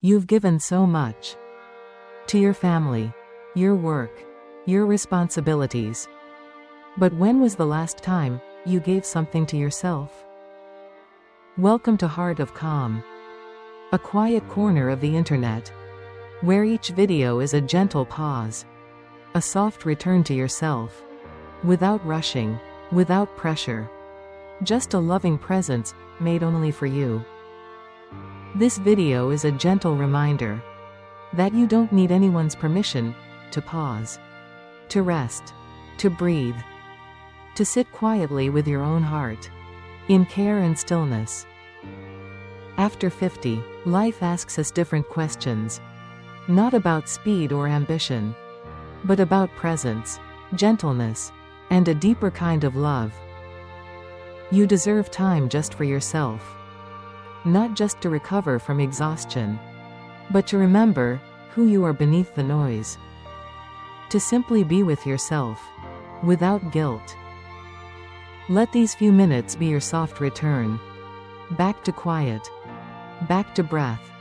You've given so much. To your family, your work, your responsibilities. But when was the last time you gave something to yourself? Welcome to Heart of Calm, a quiet corner of the internet, where each video is a gentle pause, a soft return to yourself, without rushing, without pressure, just a loving presence made only for you. This video is a gentle reminder that you don't need anyone's permission to pause, to rest, to breathe, to sit quietly with your own heart, in care and stillness. After 50, life asks us different questions, not about speed or ambition, but about presence, gentleness, and a deeper kind of love. You deserve time just for yourself. Not just to recover from exhaustion, but to remember who you are beneath the noise. To simply be with yourself, without guilt. Let these few minutes be your soft return. Back to quiet. Back to breath.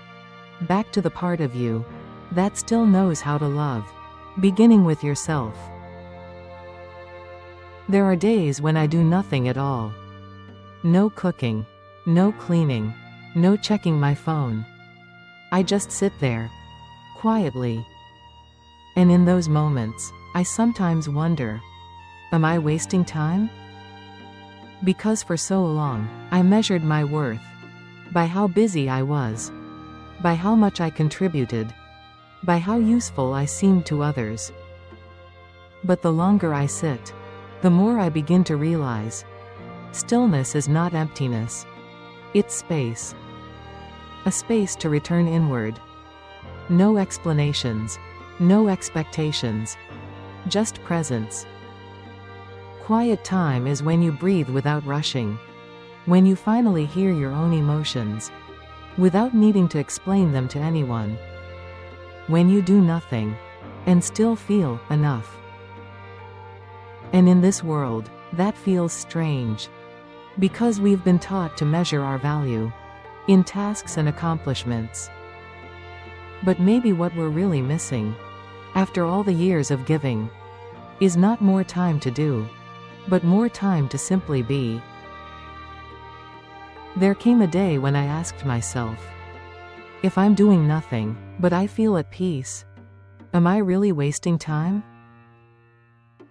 Back to the part of you that still knows how to love, beginning with yourself. There are days when I do nothing at all. No cooking, no cleaning, no checking my phone. I just sit there, quietly. And in those moments, I sometimes wonder, am I wasting time? Because for so long, I measured my worth by how busy I was, by how much I contributed, by how useful I seemed to others. But the longer I sit, the more I begin to realize, stillness is not emptiness. It's space. A space to return inward. No explanations, no expectations, just presence. Quiet time is when you breathe without rushing, when you finally hear your own emotions, without needing to explain them to anyone. When you do nothing, and still feel enough. And in this world, that feels strange. Because we've been taught to measure our value in tasks and accomplishments. But maybe what we're really missing, after all the years of giving, is not more time to do, but more time to simply be. There came a day when I asked myself, if I'm doing nothing, but I feel at peace, am I really wasting time?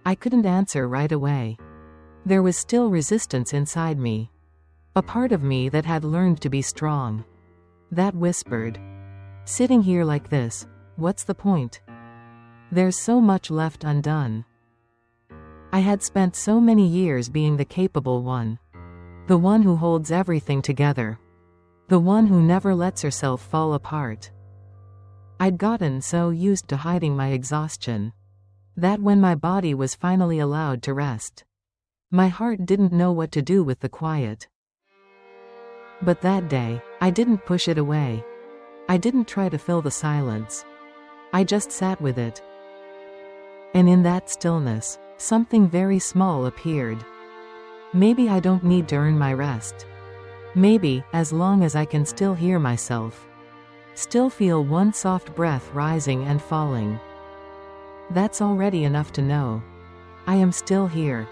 I couldn't answer right away. There was still resistance inside me. A part of me that had learned to be strong. That whispered, sitting here like this, what's the point? There's so much left undone. I had spent so many years being the capable one. The one who holds everything together. The one who never lets herself fall apart. I'd gotten so used to hiding my exhaustion that when my body was finally allowed to rest, my heart didn't know what to do with the quiet. But that day, I didn't push it away. I didn't try to fill the silence. I just sat with it. And in that stillness, something very small appeared. Maybe I don't need to earn my rest. Maybe, as long as I can still hear myself, still feel one soft breath rising and falling. That's already enough to know. I am still here.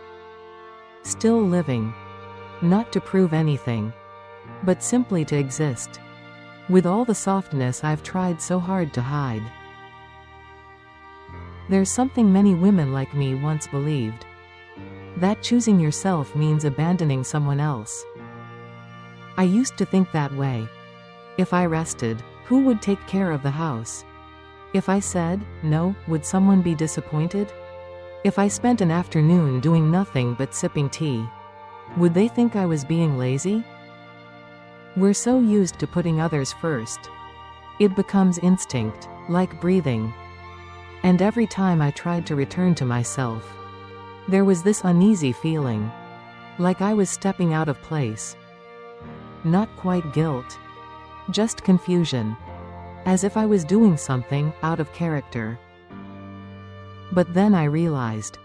Still living. Not to prove anything, but simply to exist. With all the softness I've tried so hard to hide. There's something many women like me once believed. That choosing yourself means abandoning someone else. I used to think that way. If I rested, who would take care of the house? If I said no, would someone be disappointed? If I spent an afternoon doing nothing but sipping tea, would they think I was being lazy? We're so used to putting others first. It becomes instinct, like breathing. And every time I tried to return to myself, there was this uneasy feeling, like I was stepping out of place. Not quite guilt, just confusion, as if I was doing something out of character. But then I realized,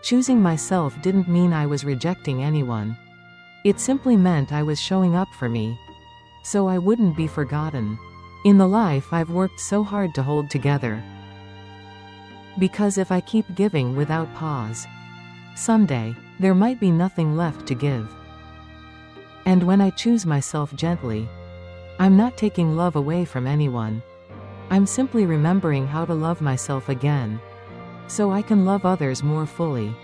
choosing myself didn't mean I was rejecting anyone. It simply meant I was showing up for me, so I wouldn't be forgotten. in the life I've worked so hard to hold together. Because if I keep giving without pause, someday, there might be nothing left to give. And when I choose myself gently, I'm not taking love away from anyone. I'm simply remembering how to love myself again, so I can love others more fully,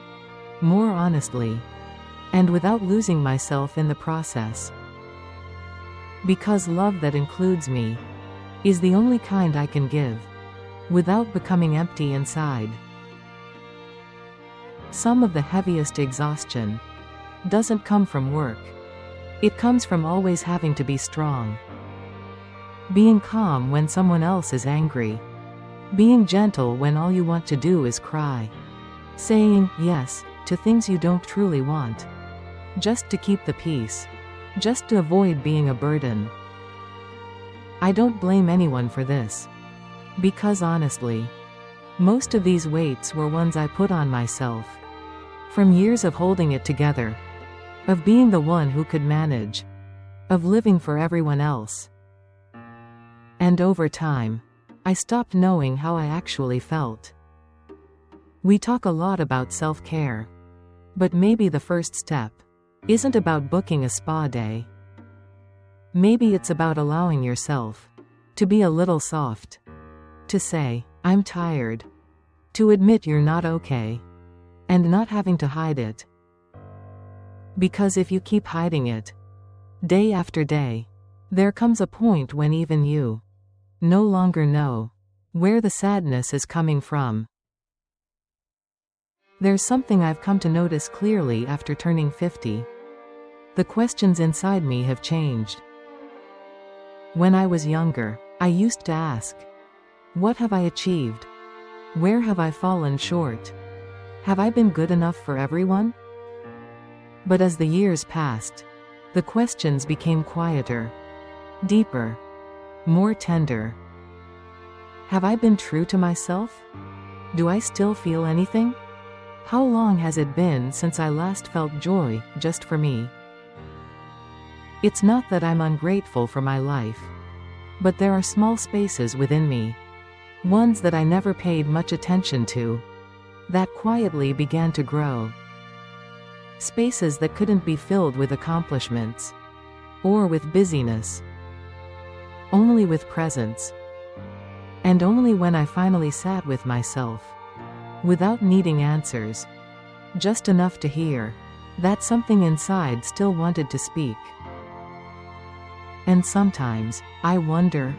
more honestly, and without losing myself in the process. Because love that includes me is the only kind I can give, without becoming empty inside. Some of the heaviest exhaustion doesn't come from work. It comes from always having to be strong. Being calm when someone else is angry. Being gentle when all you want to do is cry. Saying yes to things you don't truly want, just to keep the peace, just to avoid being a burden. I don't blame anyone for this, because honestly, most of these weights were ones I put on myself, from years of holding it together, of being the one who could manage, of living for everyone else. And over time, I stopped knowing how I actually felt. We talk a lot about self-care, but maybe the first step isn't about booking a spa day. Maybe it's about allowing yourself to be a little soft, to say, I'm tired, to admit you're not okay, and not having to hide it. Because if you keep hiding it, day after day, there comes a point when even you no longer know where the sadness is coming from. There's something I've come to notice clearly after turning 50. The questions inside me have changed. When I was younger, I used to ask, what have I achieved? Where have I fallen short? Have I been good enough for everyone? But as the years passed, the questions became quieter, deeper, more tender. Have I been true to myself? Do I still feel anything? How long has it been since I last felt joy, just for me? It's not that I'm ungrateful for my life, but there are small spaces within me, ones that I never paid much attention to, that quietly began to grow. Spaces that couldn't be filled with accomplishments, or with busyness, only with presence. And only when I finally sat with myself, without needing answers, just enough to hear that something inside still wanted to speak. And sometimes, I wonder,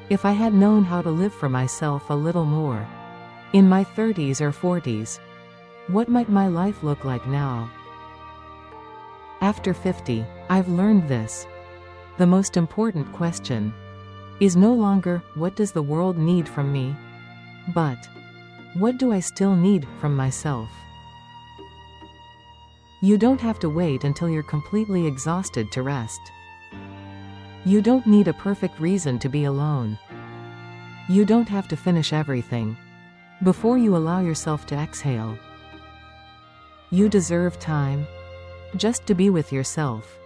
if I had known how to live for myself a little more, in my 30s or 40s, what might my life look like now? After 50, I've learned this. The most important question is no longer, what does the world need from me? But, what do I still need from myself? You don't have to wait until you're completely exhausted to rest. You don't need a perfect reason to be alone. You don't have to finish everything before you allow yourself to exhale. You deserve time, just to be with yourself.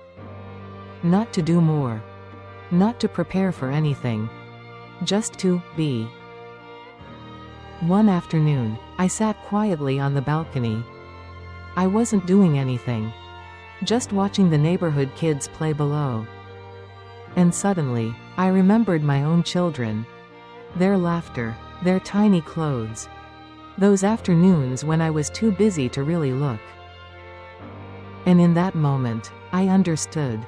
Not to do more. Not to prepare for anything. Just to be. One afternoon, I sat quietly on the balcony. I wasn't doing anything, just watching the neighborhood kids play below. And suddenly, I remembered my own children. Their laughter, their tiny clothes. Those afternoons when I was too busy to really look. And in that moment, I understood.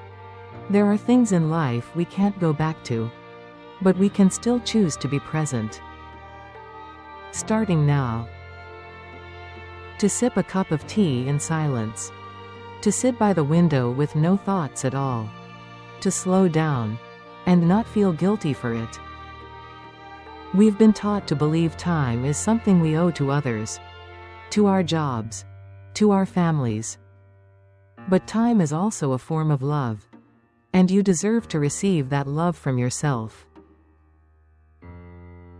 There are things in life we can't go back to, but we can still choose to be present. Starting now. To sip a cup of tea in silence. To sit by the window with no thoughts at all. To slow down, and not feel guilty for it. We've been taught to believe time is something we owe to others, to our jobs, to our families. But time is also a form of love, and you deserve to receive that love from yourself.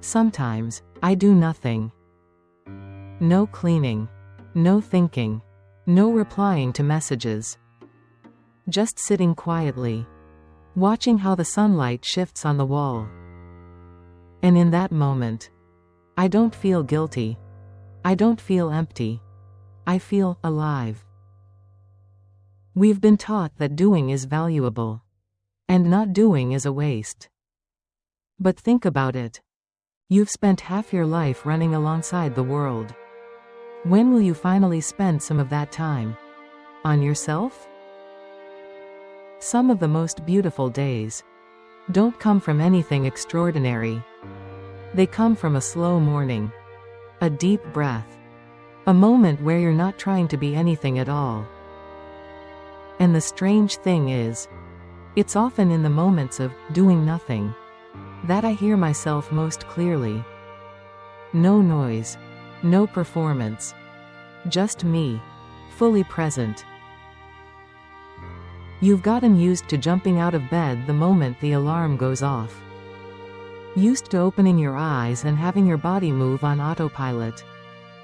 Sometimes, I do nothing. No cleaning, no thinking, no replying to messages. Just sitting quietly, watching how the sunlight shifts on the wall, And in that moment, I don't feel guilty. I don't feel empty. I feel alive. We've been taught that doing is valuable, and not doing is a waste. But think about it. You've spent half your life running alongside the world. When will you finally spend some of that time on yourself? Some of the most beautiful days don't come from anything extraordinary. They come from a slow morning, a deep breath, a moment where you're not trying to be anything at all. And the strange thing is, it's often in the moments of doing nothing that I hear myself most clearly. No noise, no performance, just me, fully present. You've gotten used to jumping out of bed the moment the alarm goes off. Used to opening your eyes and having your body move on autopilot.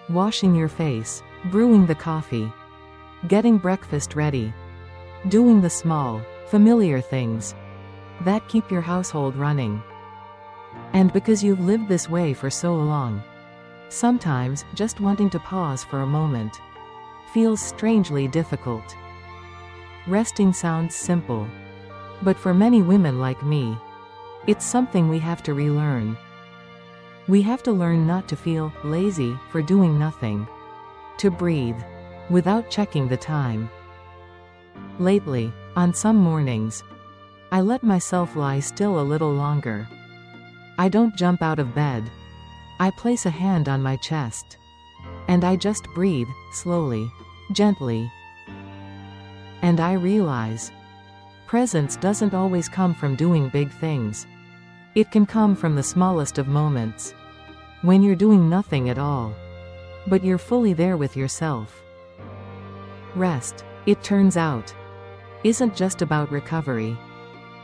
Washing your face, brewing the coffee, getting breakfast ready. Doing the small, familiar things that keep your household running. And because you've lived this way for so long, sometimes just wanting to pause for a moment feels strangely difficult. Resting sounds simple, but for many women like me, it's something we have to relearn. We have to learn not to feel lazy for doing nothing, to breathe without checking the time. Lately, on some mornings, I let myself lie still a little longer. I don't jump out of bed. I place a hand on my chest, and I just breathe, slowly, gently. And I realize, presence doesn't always come from doing big things. It can come from the smallest of moments, when you're doing nothing at all, but you're fully there with yourself. Rest, it turns out, isn't just about recovery.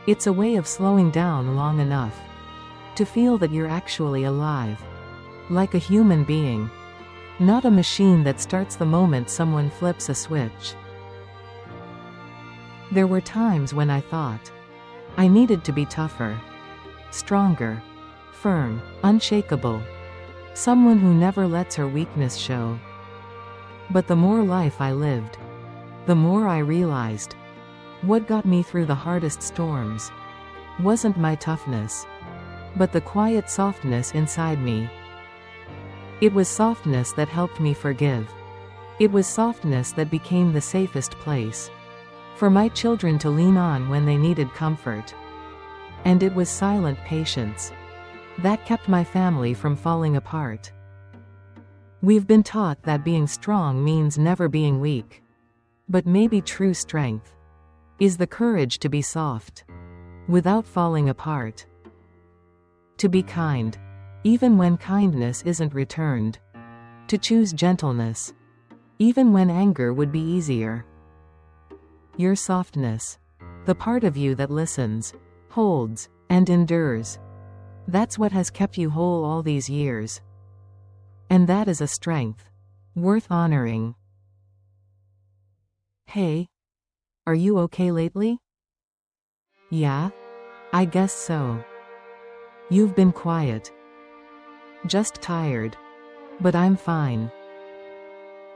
It's a way of slowing down long enough to feel that you're actually alive, like a human being, not a machine that starts the moment someone flips a switch. There were times when I thought I needed to be tougher, stronger, firm, unshakable, someone who never lets her weakness show. But the more life I lived, the more I realized what got me through the hardest storms wasn't my toughness, but the quiet softness inside me. It was softness that helped me forgive. It was softness that became the safest place for my children to lean on when they needed comfort. And it was silent patience that kept my family from falling apart. We've been taught that being strong means never being weak. But maybe true strength is the courage to be soft without falling apart. To be kind, even when kindness isn't returned. To choose gentleness, even when anger would be easier. Your softness, the part of you that listens, holds, and endures. That's what has kept you whole all these years. And that is a strength worth honoring. Hey, are you okay lately? Yeah, I guess so. You've been quiet. Just tired. But I'm fine.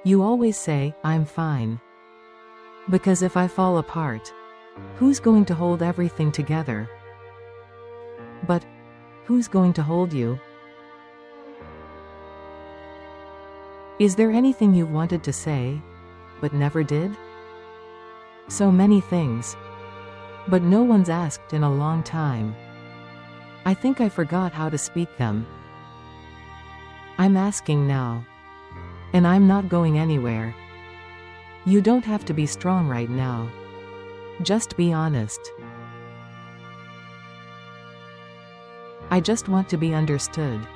You always say, I'm fine. Because if I fall apart, who's going to hold everything together? But who's going to hold you? Is there anything you wanted to say, but never did? So many things, but no one's asked in a long time. I think I forgot how to speak them. I'm asking now, and I'm not going anywhere. You don't have to be strong right now. Just be honest. I just want to be understood,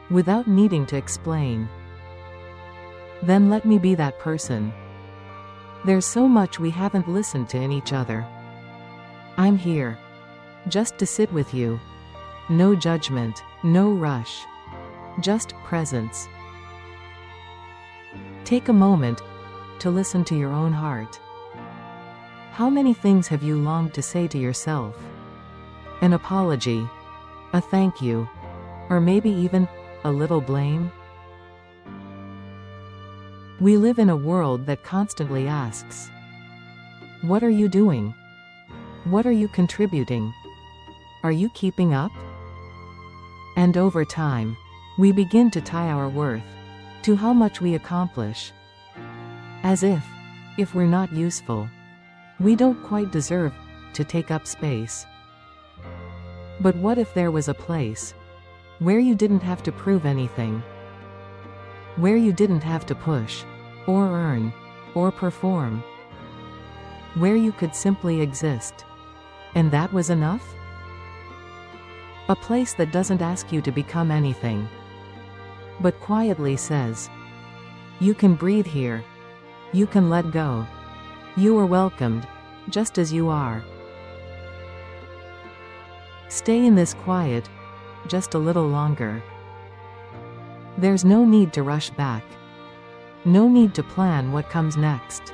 without needing to explain. Then let me be that person. There's so much we haven't listened to in each other. I'm here, just to sit with you. No judgment, no rush. Just presence. Take a moment to listen to your own heart. How many things have you longed to say to yourself? An apology, a thank you, Or maybe even a little blame? We live in a world that constantly asks, what are you doing? What are you contributing? Are you keeping up? And over time, we begin to tie our worth to how much we accomplish. As if we're not useful, we don't quite deserve to take up space. But what if there was a place where you didn't have to prove anything? Where you didn't have to push, or earn, or perform? Where you could simply exist, and that was enough? A place that doesn't ask you to become anything, but quietly says, you can breathe here. You can let go. You are welcomed, just as you are. Stay in this quiet, just a little longer. There's no need to rush back. No need to plan what comes next.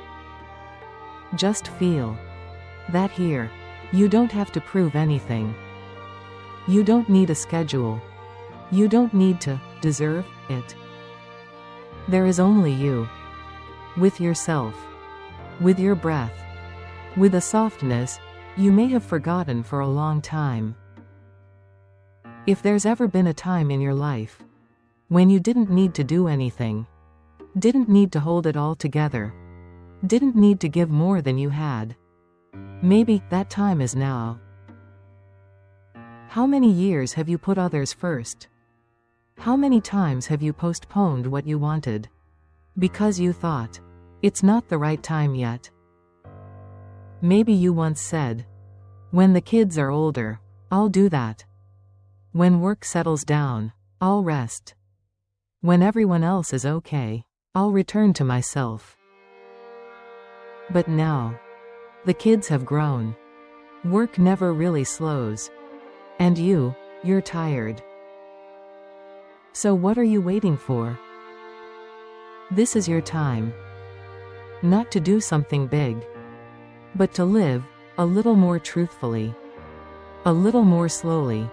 Just feel that here, you don't have to prove anything. You don't need a schedule. You don't need to deserve it. There is only you. With yourself. With your breath. With a softness you may have forgotten for a long time. If there's ever been a time in your life when you didn't need to do anything, didn't need to hold it all together, didn't need to give more than you had, maybe that time is now. How many years have you put others first? How many times have you postponed what you wanted because you thought it's not the right time yet? Maybe you once said, when the kids are older, I'll do that. When work settles down, I'll rest. When everyone else is okay, I'll return to myself. But now, the kids have grown. Work never really slows. And you're tired. So what are you waiting for? This is your time. Not to do something big, but to live a little more truthfully, a little more slowly,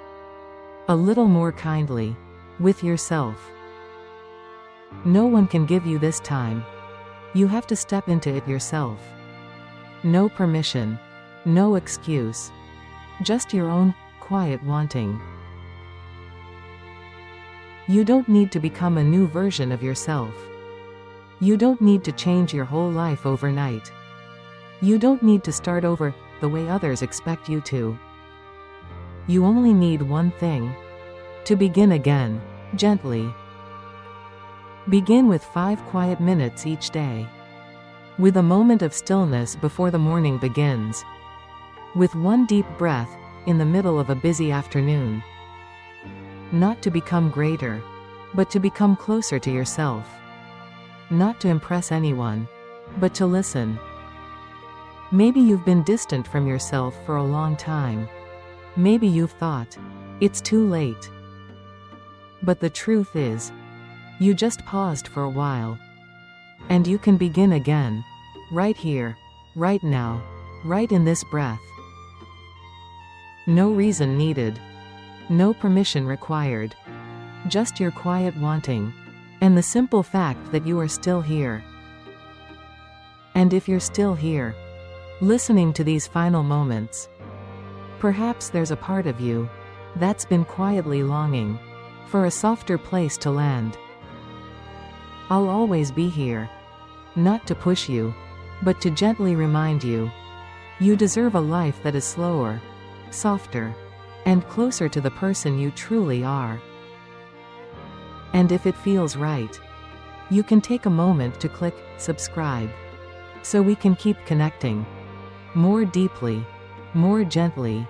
a little more kindly, with yourself. No one can give you this time. You have to step into it yourself. No permission, no excuse, just your own quiet wanting. You don't need to become a new version of yourself. You don't need to change your whole life overnight. You don't need to start over the way others expect you to. You only need one thing: to begin again, gently. Begin with 5 quiet minutes each day. With a moment of stillness before the morning begins. With one deep breath in the middle of a busy afternoon. Not to become greater, but to become closer to yourself. Not to impress anyone, but to listen. Maybe you've been distant from yourself for a long time. Maybe you've thought, it's too late. But the truth is, you just paused for a while. And you can begin again. Right here, right now, right in this breath. No reason needed. No permission required. Just your quiet wanting. And the simple fact that you are still here. And if you're still here, listening to these final moments, perhaps there's a part of you that's been quietly longing for a softer place to land. I'll always be here. Not to push you, but to gently remind you. You deserve a life that is slower, softer, and closer to the person you truly are. And if it feels right, you can take a moment to click subscribe, so we can keep connecting more deeply, more gently,